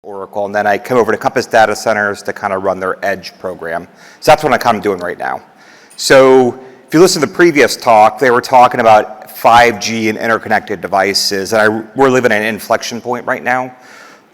Oracle, and then I come over to Compass Data Centers to kind of run their edge program. So that's what I'm kind of doing right now. So if you listen to the previous talk, they were talking about 5G and interconnected devices, and we're living at an inflection point right now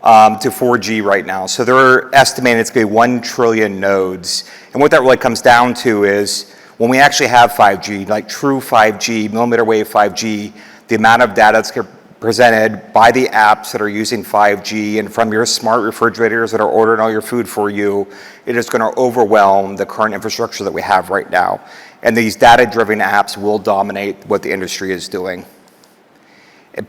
to 4G right now. So they're estimating it's going to be 1 trillion nodes. And what that really comes down to is when we actually have 5G, like true 5G, millimeter wave 5G, the amount of data that's presented by the apps that are using 5G and from your smart refrigerators that are ordering all your food for you, it is going to overwhelm the current infrastructure that we have right now. And these data-driven apps will dominate what the industry is doing.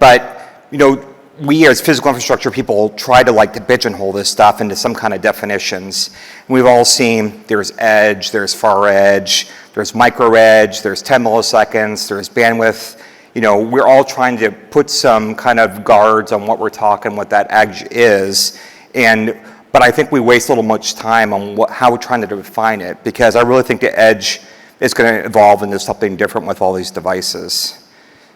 But, you know, we as physical infrastructure people try to like to pigeonhole this stuff into some kind of definitions. And we've all seen there's edge, there's far edge, there's micro edge, there's 10 milliseconds, there's bandwidth. You know, we're all trying to put some kind of guards on what we're talking, what that edge is. But I think we waste a little much time on how we're trying to define it, because I really think the edge is going to evolve into something different with all these devices.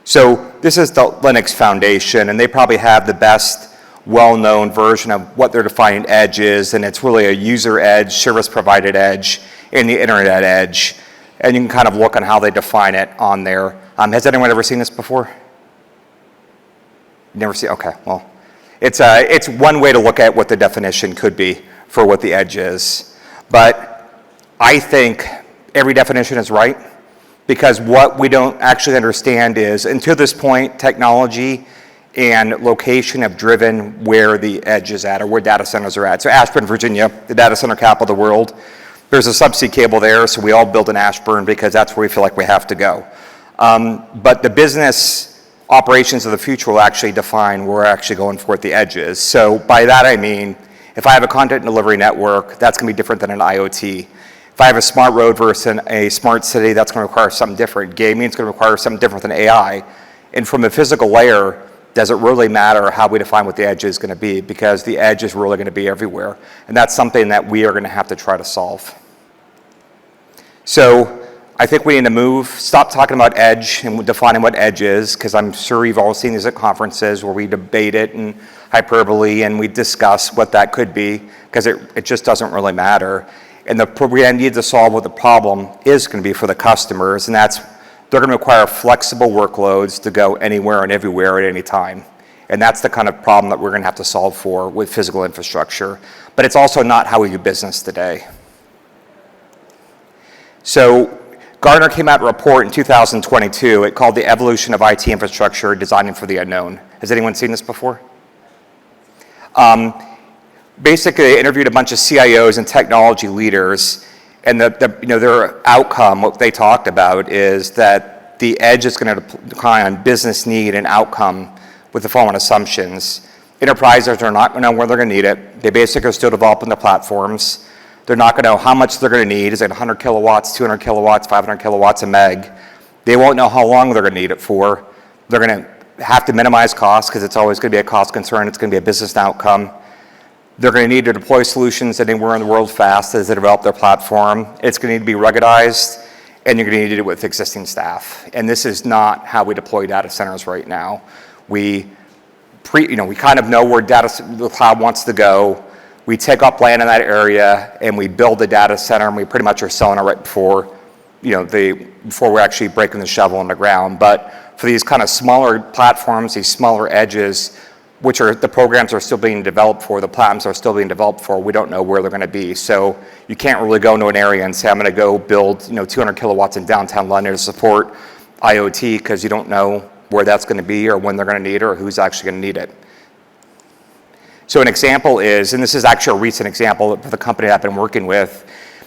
So this is the Linux Foundation, and they probably have the best well-known version of what their defining edge is, and it's really a user edge, service-provided edge, and the internet edge. And you can kind of look on how they define it on there. Has anyone ever seen this before? Never seen? Okay, well, it's one way to look at what the definition could be for what the edge is. But I think every definition is right, because what we don't actually understand is, until this point, technology and location have driven where the edge is at, or where data centers are at. So Ashburn, Virginia, the data center capital of the world, there's a subsea cable there, so we all build in Ashburn because that's where we feel like we have to go. But the business operations of the future will actually define where we're actually going for at the edges. So by that I mean, if I have a content delivery network, that's going to be different than an IoT. If I have a smart road versus a smart city, that's going to require something different. Gaming is going to require something different than AI. And from a physical layer, does it really matter how we define what the edge is going to be? Because the edge is really going to be everywhere. And that's something that we are going to have to try to solve. So I think we need to stop talking about edge and defining what edge is, because I'm sure you've all seen these at conferences where we debate it and hyperbole and we discuss what that could be, because it just doesn't really matter. And we need to solve what the problem is going to be for the customers, and that's they're going to require flexible workloads to go anywhere and everywhere at any time. And that's the kind of problem that we're going to have to solve for with physical infrastructure. But it's also not how we do business today. So Gartner came out with a report in 2022. It called The Evolution of IT Infrastructure, Designing for the Unknown. Has anyone seen this before? Basically, they interviewed a bunch of CIOs and technology leaders, and their outcome, what they talked about, is that the edge is going to decline on business need and outcome with the following assumptions. Enterprises are not going to know where they're going to need it. They basically are still developing the platforms. They're not going to know how much they're going to need. Is it 100 kilowatts, 200 kilowatts, 500 kilowatts a meg? They won't know how long they're going to need it for. They're going to have to minimize costs, because it's always going to be a cost concern. It's going to be a business outcome. They're going to need to deploy solutions anywhere in the world fast as they develop their platform. It's going to need to be ruggedized, and you're going to need to do it with existing staff. And this is not how we deploy data centers right now. We kind of know where the cloud wants to go. We take up land in that area, and we build the data center, and we pretty much are selling it right before we're actually breaking the shovel in the ground. But for these kind of smaller platforms, these smaller edges, which are the programs are still being developed for, the platforms are still being developed for, we don't know where they're going to be. So you can't really go into an area and say, I'm going to go build 200 kilowatts in downtown London to support IoT, because you don't know where that's going to be or when they're going to need it or who's actually going to need it. So an example is, and this is actually a recent example for the company I've been working with.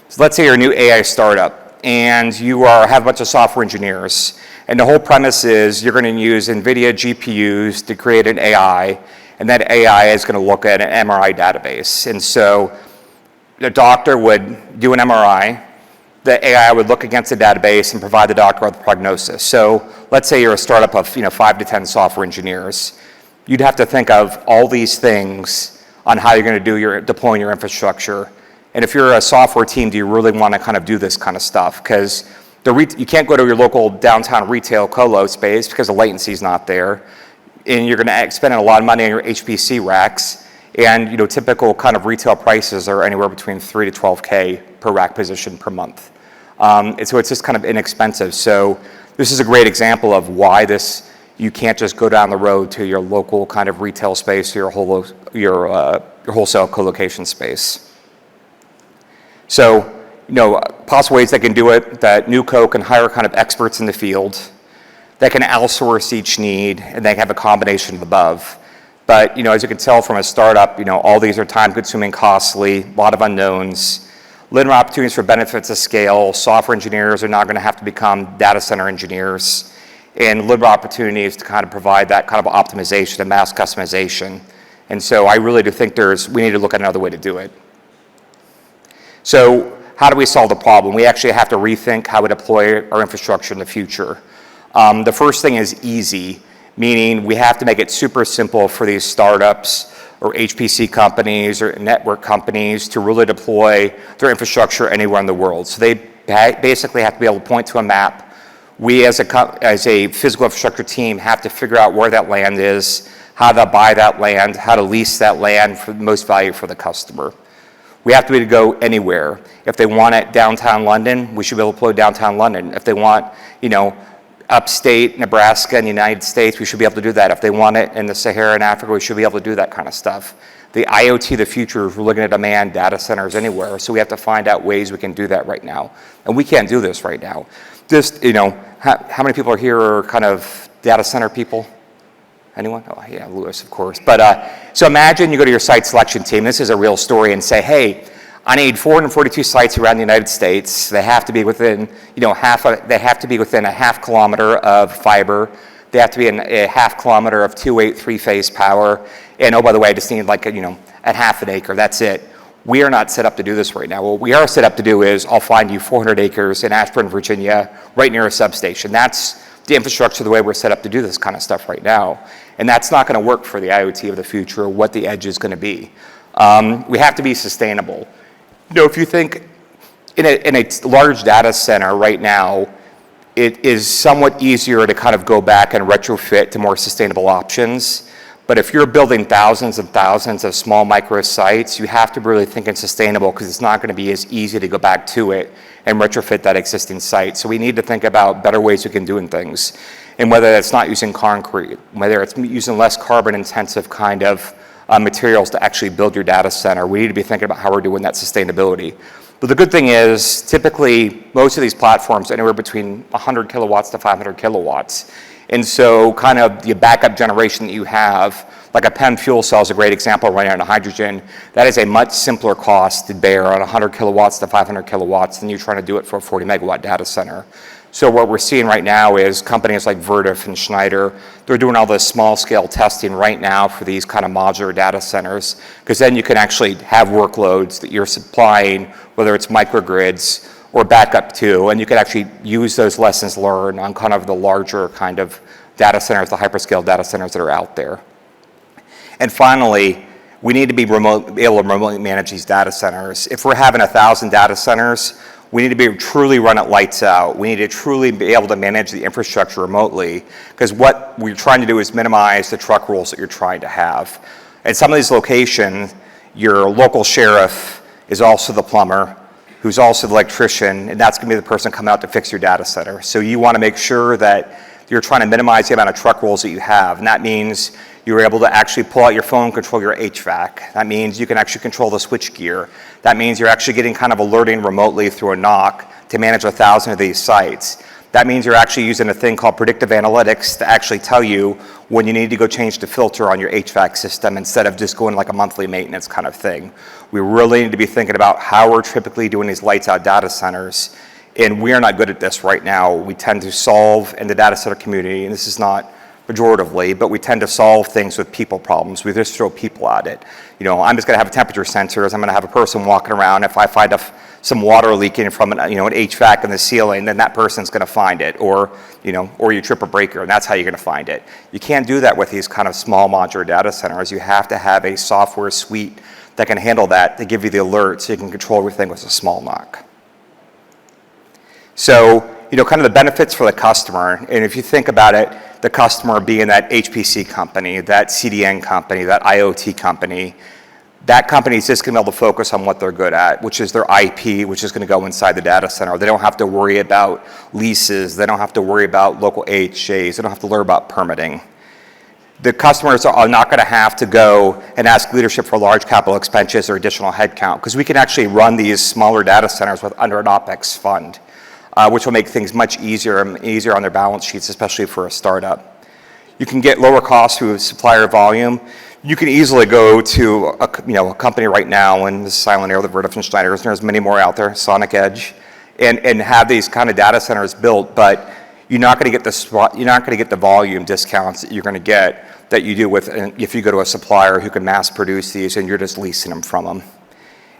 So let's say you're a new AI startup and you have a bunch of software engineers. And the whole premise is you're going to use NVIDIA GPUs to create an AI, and that AI is going to look at an MRI database. And so the doctor would do an MRI, the AI would look against the database and provide the doctor with a prognosis. So let's say you're a startup of 5 to 10 software engineers. You'd have to think of all these things on how you're going to do deploying your infrastructure. And if you're a software team, do you really want to kind of do this kind of stuff? Because you can't go to your local downtown retail colo space because the latency is not there. And you're going to spend a lot of money on your HPC racks. And typical kind of retail prices are anywhere between $3 to $12K per rack position per month. And so it's just kind of inexpensive. So this is a great example of why you can't just go down the road to your local kind of retail space or your wholesale co-location space. So, possible ways they can do it, that NewCo can hire kind of experts in the field, that can outsource each need, and they have a combination of the above. But, as you can tell from a startup, all these are time-consuming, costly, a lot of unknowns, limited opportunities for benefits of scale. Software engineers are now going to have to become data center engineers, and limited opportunities to kind of provide that kind of optimization and mass customization. And so I really do think we need to look at another way to do it. So how do we solve the problem? We actually have to rethink how we deploy our infrastructure in the future. The first thing is easy, meaning we have to make it super simple for these startups or HPC companies or network companies to really deploy their infrastructure anywhere in the world. So they basically have to be able to point to a map. We as a physical infrastructure team have to figure out where that land is, how to buy that land, how to lease that land for the most value for the customer. We have to be able to go anywhere. If they want it downtown London, we should be able to deploy downtown London. If they want, upstate Nebraska in the United States, we should be able to do that. If they want it in the Sahara in Africa, we should be able to do that kind of stuff. The IoT of the future is we're looking to demand data centers anywhere, so we have to find out ways we can do that right now. And we can't do this right now. Just, how many people are here are kind of data center people? Anyone? Oh, yeah, Lewis, of course. But so imagine you go to your site selection team. This is a real story, and say, hey, I need 442 sites around the United States. They have to be within, they have to be within a half kilometer of fiber. They have to be in a half kilometer of 2-8 3-phase power. And oh, by the way, I just need at half an acre. That's it. We are not set up to do this right now. What we are set up to do is I'll find you 400 acres in Ashburn, Virginia, right near a substation. That's the infrastructure, the way we're set up to do this kind of stuff right now. And that's not going to work for the IoT of the future or what the edge is going to be. We have to be sustainable. If you think in a large data center right now, it is somewhat easier to kind of go back and retrofit to more sustainable options. But if you're building thousands and thousands of small micro sites, you have to really think in sustainable, because it's not going to be as easy to go back to it and retrofit that existing site. So we need to think about better ways we can do things. And whether that's not using concrete, whether it's using less carbon intensive kind of materials to actually build your data center, we need to be thinking about how we're doing that sustainability. But the good thing is, typically, most of these platforms are anywhere between 100 kilowatts to 500 kilowatts. And so kind of the backup generation that you have, like a PEM fuel cell is a great example running on hydrogen. That is a much simpler cost to bear on 100 kilowatts to 500 kilowatts than you're trying to do it for a 40 megawatt data center. So what we're seeing right now is companies like Vertiv and Schneider, they're doing all this small scale testing right now for these kind of modular data centers, because then you can actually have workloads that you're supplying, whether it's microgrids or backup to, and you can actually use those lessons learned on kind of the larger kind of data centers, the hyperscale data centers that are out there. And finally, we need to be able to remotely manage these data centers. If we're having 1,000 data centers, we need to be truly run it lights out. We need to truly be able to manage the infrastructure remotely, because what we're trying to do is minimize the truck rolls that you're trying to have. At some of these locations, your local sheriff is also the plumber, who's also the electrician, and that's going to be the person coming out to fix your data center. So you want to make sure that you're trying to minimize the amount of truck rolls that you have, and that means you're able to actually pull out your phone and control your HVAC. That means you can actually control the switch gear. That means you're actually getting kind of alerting remotely through a NOC to manage 1,000 of these sites. That means you're actually using a thing called predictive analytics to actually tell you when you need to go change the filter on your HVAC system instead of just going like a monthly maintenance kind of thing. We really need to be thinking about how we're typically doing these lights out data centers, and we are not good at this right now. We tend to solve in the data center community, and this is not pejoratively, but we tend to solve things with people problems. We just throw people at it. I'm just going to have temperature sensors. I'm going to have a person walking around. If I find some water leaking from an HVAC in the ceiling, then that person's going to find it, or you trip a breaker, and that's how you're going to find it. You can't do that with these kind of small modular data centers. You have to have a software suite that can handle that to give you the alert, so you can control everything with a small knock. So, kind of the benefits for the customer, and if you think about it, the customer being that HPC company, that CDN company, that IoT company, that company is just going to be able to focus on what they're good at, which is their IP, which is going to go inside the data center. They don't have to worry about leases. They don't have to worry about local AHJs. They don't have to learn about permitting. The customers are not going to have to go and ask leadership for large capital expenses or additional headcount, because we can actually run these smaller data centers under an OpEx fund, which will make things much easier on their balance sheets, especially for a startup. You can get lower costs through supplier volume. You can easily go to a company right now, and this is Silent Air, the Verdifin Schneider, there's many more out there, Sonic Edge, and have these kind of data centers built, but you're not going to get the volume discounts that you're going to get that you do if you go to a supplier who can mass produce these and you're just leasing them from them.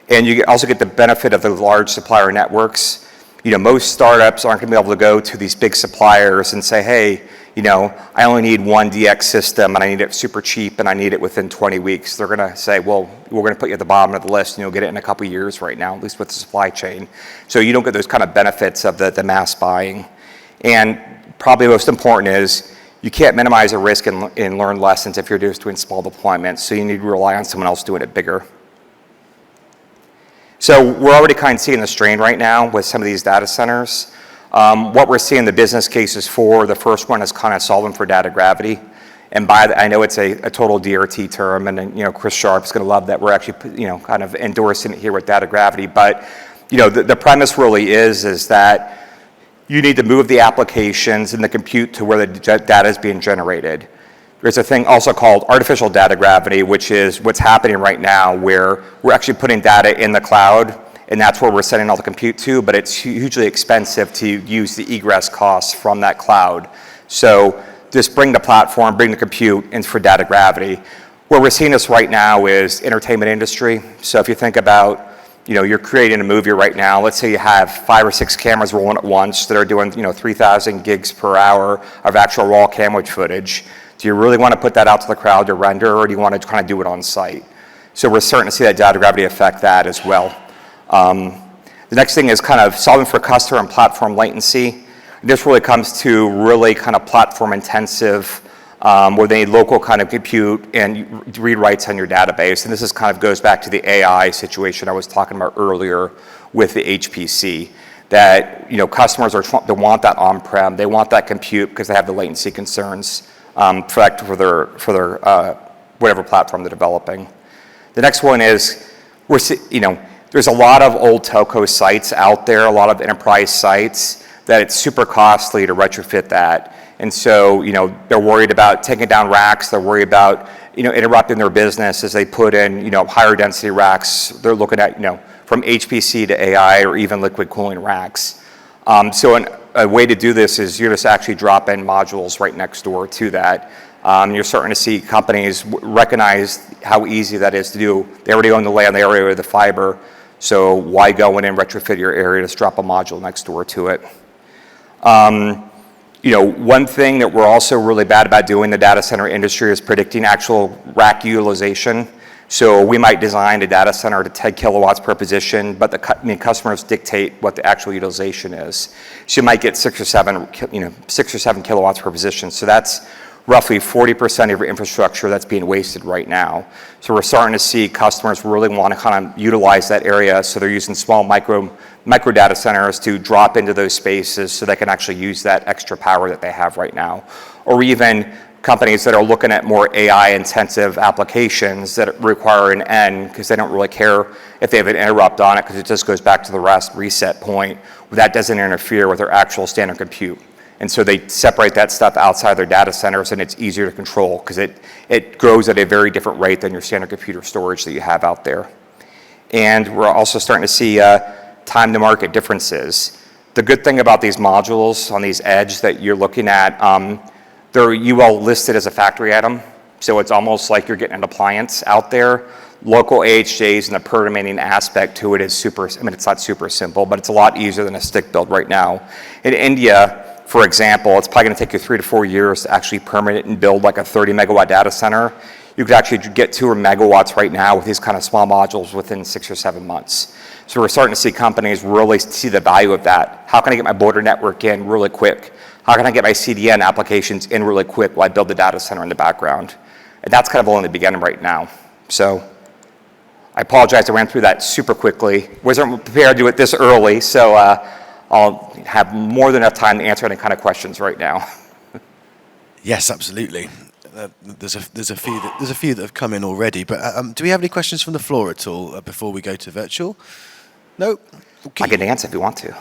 And you also get the benefit of the large supplier networks. Most startups aren't going to be able to go to these big suppliers and say, hey, I only need one DX system and I need it super cheap and I need it within 20 weeks. They're going to say, well, we're going to put you at the bottom of the list and you'll get it in a couple of years right now, at least with the supply chain. So you don't get those kind of benefits of the mass buying. And probably most important is you can't minimize the risk and learn lessons if you're just doing small deployments. So you need to rely on someone else doing it bigger. So we're already kind of seeing the strain right now with some of these data centers. What we're seeing the business cases for, the first one is kind of solving for data gravity. And I know it's a total DRT term, and Chris Sharp's going to love that we're actually kind of endorsing it here with data gravity. But the premise really is that you need to move the applications and the compute to where the data is being generated. There's a thing also called artificial data gravity, which is what's happening right now, where we're actually putting data in the cloud, and that's where we're sending all the compute to, but it's hugely expensive to use the egress costs from that cloud. So just bring the platform, bring the compute in for data gravity. Where we're seeing this right now is entertainment industry. So if you think about, you're creating a movie right now. Let's say you have 5 or 6 cameras rolling at once that are doing, 3,000 gigs per hour of actual raw camera footage. Do you really want to put that out to the crowd to render, or do you want to kind of do it on site? So we're starting to see that data gravity affect that as well. The next thing is kind of solving for customer and platform latency. This really comes to really kind of platform intensive, where they need local kind of compute and read writes on your database. And this is kind of goes back to the AI situation I was talking about earlier with the HPC, that customers they want that on-prem, they want that compute because they have the latency concerns for their whatever platform they're developing. The next one is there's a lot of old telco sites out there, a lot of enterprise sites that it's super costly to retrofit that. And so, they're worried about taking down racks. They're worried about, interrupting their business as they put in, higher density racks. They're looking at, from HPC to AI or even liquid cooling racks. So a way to do this is you just actually drop in modules right next door to that. You're starting to see companies recognize how easy that is to do. They already own the land, they already own the fiber. So why go in and retrofit your area? Just drop a module next door to it. One thing that we're also really bad about doing in the data center industry is predicting actual rack utilization. So we might design a data center to 10 kilowatts per position, but the customers dictate what the actual utilization is. So you might get 6 or 7 kilowatts per position. So that's roughly 40% of your infrastructure that's being wasted right now. So we're starting to see customers really want to kind of utilize that area. So they're using small micro data centers to drop into those spaces so they can actually use that extra power that they have right now. Or even companies that are looking at more AI intensive applications that require an N because they don't really care if they have an interrupt on it, because it just goes back to the last reset point. That doesn't interfere with their actual standard compute. And so they separate that stuff outside their data centers, and it's easier to control because it grows at a very different rate than your standard computer storage that you have out there. And we're also starting to see time to market differences. The good thing about these modules on these edge that you're looking at, they're UL listed as a factory item. So it's almost like you're getting an appliance out there. Local AHJs and the permitting aspect to it is it's not super simple, but it's a lot easier than a stick build right now. In India, for example, it's probably going to take you 3 to 4 years to actually permit it and build like a 30 megawatt data center. You could actually get 2 megawatts right now with these kind of small modules within 6 or 7 months. So we're starting to see companies really see the value of that. How can I get my border network in really quick? How can I get my CDN applications in really quick while I build the data center in the background? And that's kind of only the beginning right now. So I apologize, I ran through that super quickly. Wasn't prepared to do it this early, so I'll have more than enough time to answer any kind of questions right now. Yes, absolutely. There's a few that have come in already, but do we have any questions from the floor at all before we go to virtual? No. Okay. I can answer if you want to.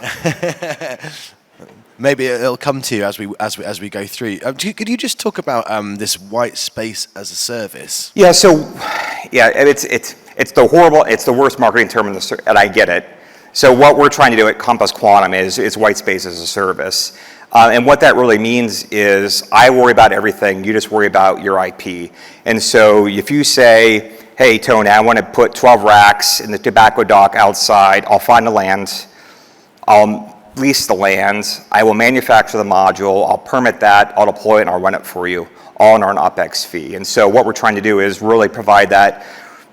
Maybe it'll come to you as we go through. Could you just talk about this white space as a service? Yeah. It's the worst marketing term and I get it. So what we're trying to do at Compass Quantum is white space as a service. And what that really means is I worry about everything, you just worry about your IP. And so if you say, hey, Tony, I want to put 12 racks in the tobacco dock outside, I'll find the land, I'll lease the land, I will manufacture the module, I'll permit that, I'll deploy it, and I'll run it for you, all on an OpEx fee. And so what we're trying to do is really provide that,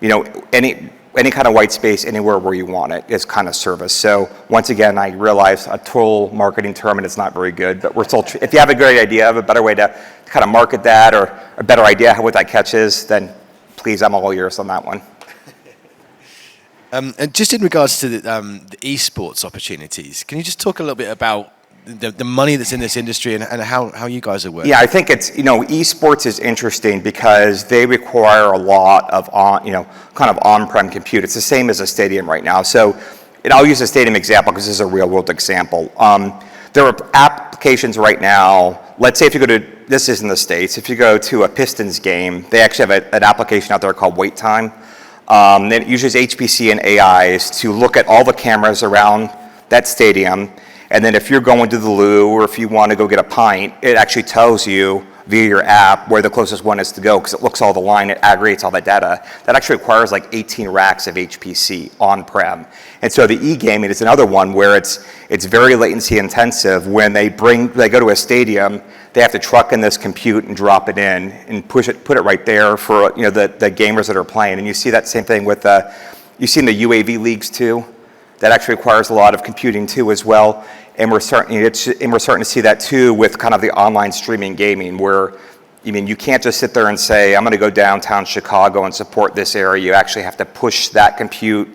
any kind of white space anywhere where you want it is kind of service. So once again, I realize a total marketing term and it's not very good, but we're still, if you have a great idea of a better way to kind of market that or a better idea what that catch is, then please, I'm all ears on that one. And just in regards to the esports opportunities, can you just talk a little bit about the money that's in this industry and how you guys are working? Yeah, I think it's, esports is interesting because they require a lot of kind of on-prem compute. It's the same as a stadium right now. So, I'll use a stadium example because this is a real world example. There are applications right now, let's say if you go to, this is in the States, if you go to a Pistons game, they actually have an application out there called Wait Time. It uses HPC and AIs to look at all the cameras around that stadium. And then if you're going to the loo or if you want to go get a pint, it actually tells you via your app where the closest one is to go because it looks all the line, it aggregates all that data. That actually requires like 18 racks of HPC on-prem. And so the e-gaming is another one where it's very latency intensive. When they go to a stadium, they have to truck in this compute and drop it in and put it right there for the gamers that are playing. And you see that same thing with you've seen the UAV leagues too. That actually requires a lot of computing too as well. And we're starting to see that too with kind of the online streaming gaming where, you can't just sit there and say, I'm going to go downtown Chicago and support this area. You actually have to push that compute,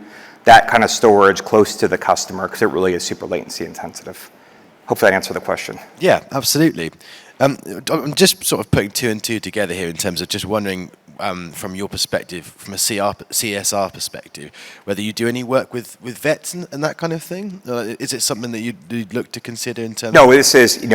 that kind of storage close to the customer because it really is super latency intensive. Hopefully that answered the question. Yeah, absolutely. I'm just sort of putting two and two together here in terms of just wondering from your perspective, from a CSR perspective, whether you do any work with vets and that kind of thing? Is it something that you'd look to consider in terms No, this is,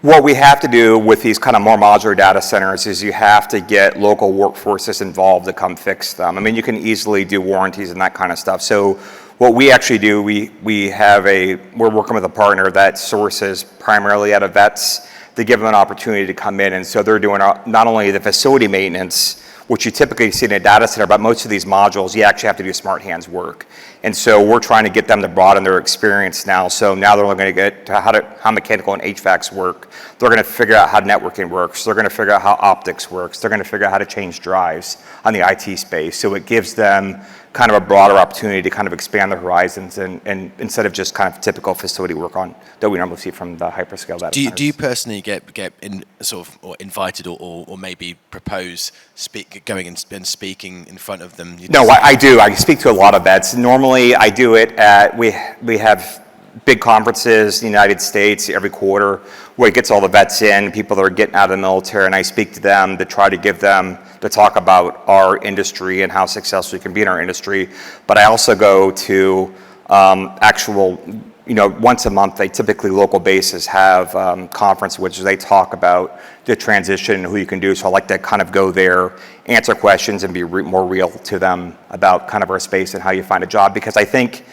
what we have to do with these kind of more modular data centers is you have to get local workforces involved to come fix them. You can easily do warranties and that kind of stuff. So what we actually do, we're working with a partner that sources primarily out of vets to give them an opportunity to come in. And so they're doing not only the facility maintenance, which you typically see in a data center, but most of these modules, you actually have to do smart hands work. And so we're trying to get them to broaden their experience now. So now they're going to get to how mechanical and HVACs work. They're going to figure out how networking works. They're going to figure out how optics works. They're going to figure out how to change drives on the IT space. So it gives them kind of a broader opportunity to kind of expand their horizons and instead of just kind of typical facility work on that we normally see from the hyperscale data centers. Do you personally get or invited or maybe propose going and speaking in front of them? No, I do. I speak to a lot of vets. Normally I do it at, we have big conferences in the United States every quarter where it gets all the vets in, people that are getting out of the military, and I speak to them to try to give them to talk about our industry and how successful we can be in our industry. But I also go to once a month, they typically local bases have conference which they talk about the transition and who you can do. So I like to kind of go there, answer questions, and be more real to them about kind of our space and how you find a job. Because I think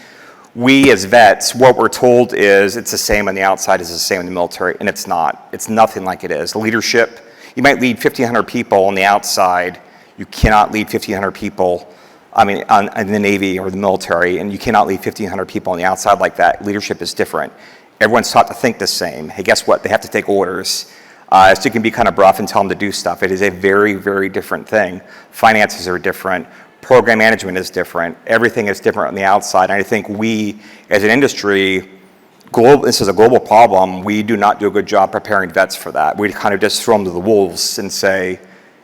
we as vets, what we're told is it's the same on the outside as the same in the military, and it's not. It's nothing like it is. Leadership, you might lead 1,500 people on the outside. You cannot lead 1,500 people, in the Navy or the military, and you cannot lead 1,500 people on the outside like that. Leadership is different. Everyone's taught to think the same. Hey, guess what? They have to take orders. So you can be kind of rough and tell them to do stuff. It is a very, very different thing. Finances are different. Program management is different. Everything is different on the outside. And I think we, as an industry, this is a global problem. We do not do a good job preparing vets for that. We kind of just throw them to the wolves and say,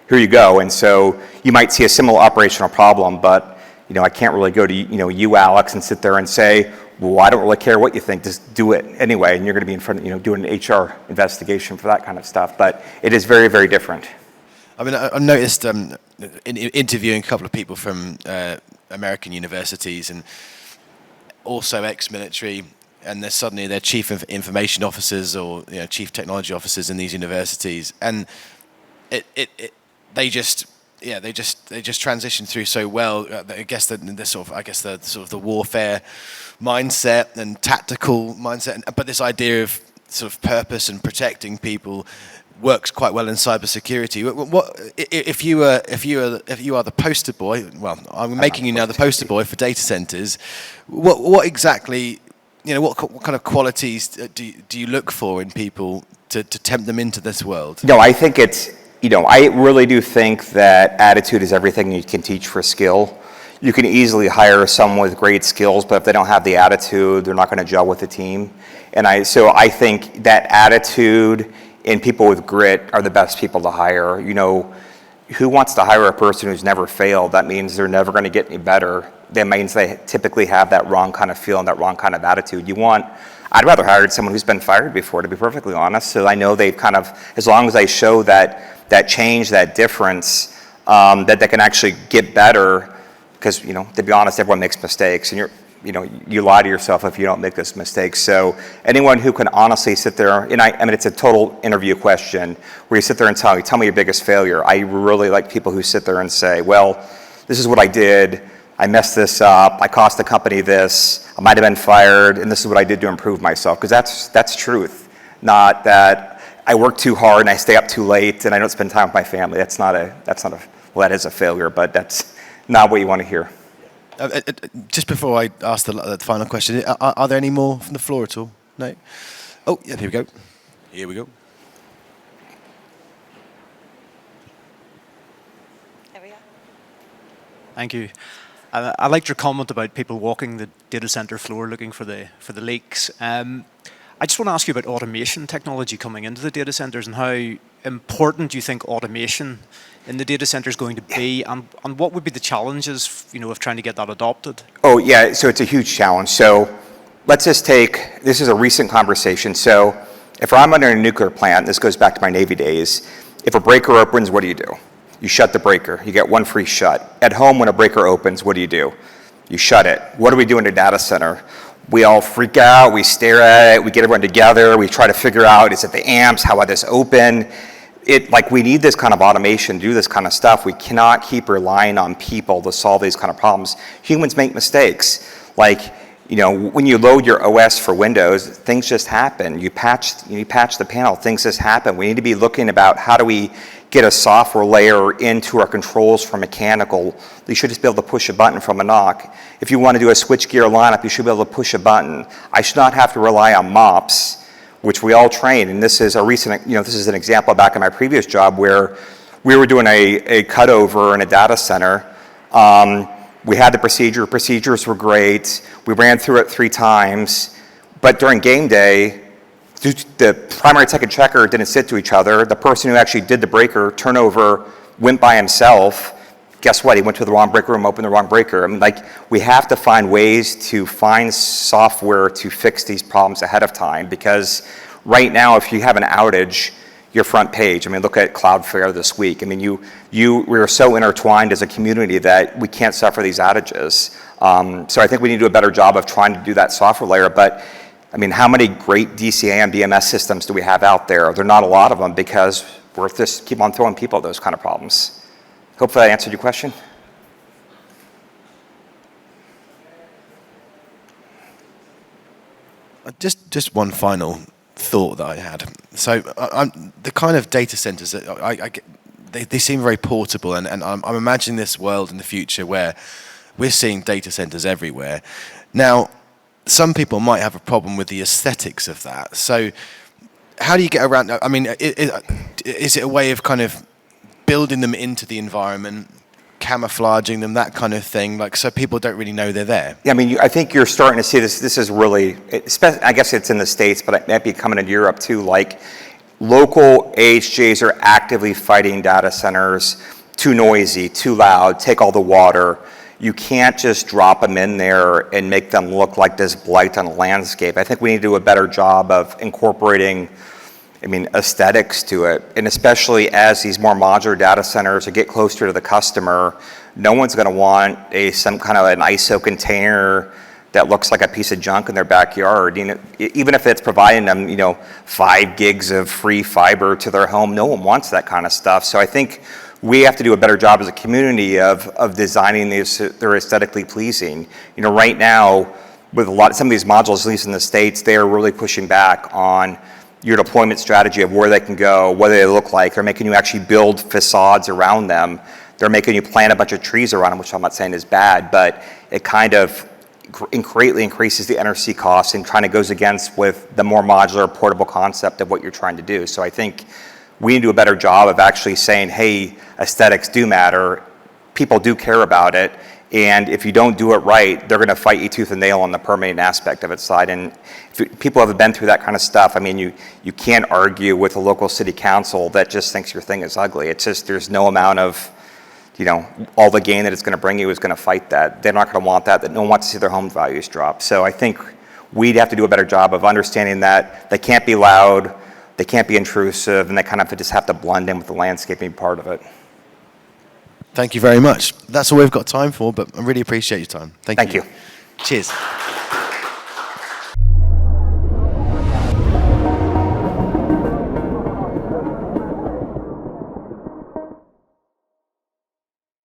here you go. And so you might see a similar operational problem, but I can't really go to, you, Alex, and sit there and say, well, I don't really care what you think, just do it anyway, and you're going to be in front of, doing an HR investigation for that kind of stuff. But it is very, very different. I mean, I noticed in interviewing a couple of people from American universities and also ex-military, and they're chief information officers or chief technology officers in these universities, and they just transition through so well. I guess the warfare mindset and tactical mindset, but this idea of sort of purpose and protecting people works quite well in cybersecurity. What if you are the poster boy? Well, I'm making you now the poster boy for data centers. What exactly, what kind of qualities do you look for in people to tempt them into this world? No, I think it's, I really do think that attitude is everything you can teach for skill. You can easily hire someone with great skills, but if they don't have the attitude, they're not going to gel with the team. And so I think that attitude and people with grit are the best people to hire. Who wants to hire a person who's never failed? That means they're never going to get any better. That means they typically have that wrong kind of feel and that wrong kind of attitude. I'd rather hire someone who's been fired before, to be perfectly honest. So I know they've as long as they show that change, that difference, that they can actually get better. Because, to be honest, everyone makes mistakes, and you lie to yourself if you don't make those mistakes. So anyone who can honestly sit there, and I mean, it's a total interview question where you sit there and tell me your biggest failure. I really like people who sit there and say, well, this is what I did. I messed this up. I cost the company this. I might have been fired, and this is what I did to improve myself. Because that's truth, not that I work too hard and I stay up too late and I don't spend time with my family. That's not a. Well, that is a failure, but that's not what you want to hear. Just before I ask the final question, are there any more from the floor at all? No? Oh, yeah, here we go. Here we go. There we go. Thank you. I liked your comment about people walking the data center floor looking for the leaks. I just want to ask you about automation technology coming into the data centers and how important you think automation in the data center is going to be, and what would be the challenges, of trying to get that adopted? Oh yeah, so it's a huge challenge. So let's just this is a recent conversation. So if I'm under a nuclear plant, this goes back to my Navy days, if a breaker opens, what do? You shut the breaker. You get one free shut. At home, when a breaker opens, what do? You shut it. What do we do in a data center? We all freak out, we stare at it, we get everyone together, we try to figure out, is it the amps, how would this open? We need this kind of automation to do this kind of stuff. We cannot keep relying on people to solve these kind of problems. Humans make mistakes. When you load your OS for Windows, things just happen. You patch the panel, things just happen. We need to be looking about how do we get a software layer into our controls for mechanical. You should just be able to push a button from a knock. If you want to do a switchgear lineup, you should be able to push a button. I should not have to rely on mops, which we all train. And this is this is an example back in my previous job where we were doing a cutover in a data center. We had the procedures were great. We ran through it 3 times, but during game day, the primary tech and checker didn't sit to each other. The person who actually did the breaker turnover went by himself. Guess what? He went to the wrong breaker room, opened the wrong breaker. I mean, we have to find ways to find software to fix these problems ahead of time, because right now, if you have an outage, your front page. I mean, look at Cloudflare this week. I mean, we're so intertwined as a community that we can't suffer these outages. So I think we need to do a better job of trying to do that software layer. But I mean, how many great DCA and DMS systems do we have out there? There are not a lot of them because we're just keep on throwing people at those kind of problems. Hopefully I answered your question. Just one final thought that I had. So the kind of data centers that they seem very portable, and I'm imagining this world in the future where we're seeing data centers everywhere. Now, some people might have a problem with the aesthetics of that. So how do you get around? I mean, is it a way of kind of building them into the environment, camouflaging them, that kind of thing, so people don't really know they're there? Yeah, I mean, I think you're starting to see this. This is really, I guess it's in the States, but it might be coming into Europe too. Local AHJs are actively fighting data centers, too noisy, too loud, take all the water. you can't just drop them in there and make them look like this blight on the landscape. I think we need to do a better job of incorporating, aesthetics to it. And especially as these more modular data centers get closer to the customer, no one's going to want some kind of an ISO container that looks like a piece of junk in their backyard. Even if it's providing them, 5 gigs of free fiber to their home, no one wants that kind of stuff. So I think we have to do a better job as a community of designing these so they're aesthetically pleasing. Right now, with some of these modules, at least in the States, they are really pushing back on your deployment strategy of where they can go, what they look like. They're making you actually build facades around them. They're making you plant a bunch of trees around them, which I'm not saying is bad, but it kind of greatly increases the NRC costs and kind of goes against with the more modular, portable concept of what you're trying to do. So I think we need to do a better job of actually saying, hey, aesthetics do matter, people do care about it, and if you don't do it right, they're going to fight you tooth and nail on the permitting aspect of its side. And if people have been through that kind of stuff, you can't argue with a local city council that just thinks your thing is ugly. It's just, there's no amount of, all the gain that it's going to bring you is going to fight that. They're not going to want that no one wants to see their home values drop. So I think we'd have to do a better job of understanding that they can't be loud, they can't be intrusive, and they kind of just have to blend in with the landscaping part of it. Thank you very much. That's all we've got time for, but I really appreciate your time. Thank you. Thank you. Cheers.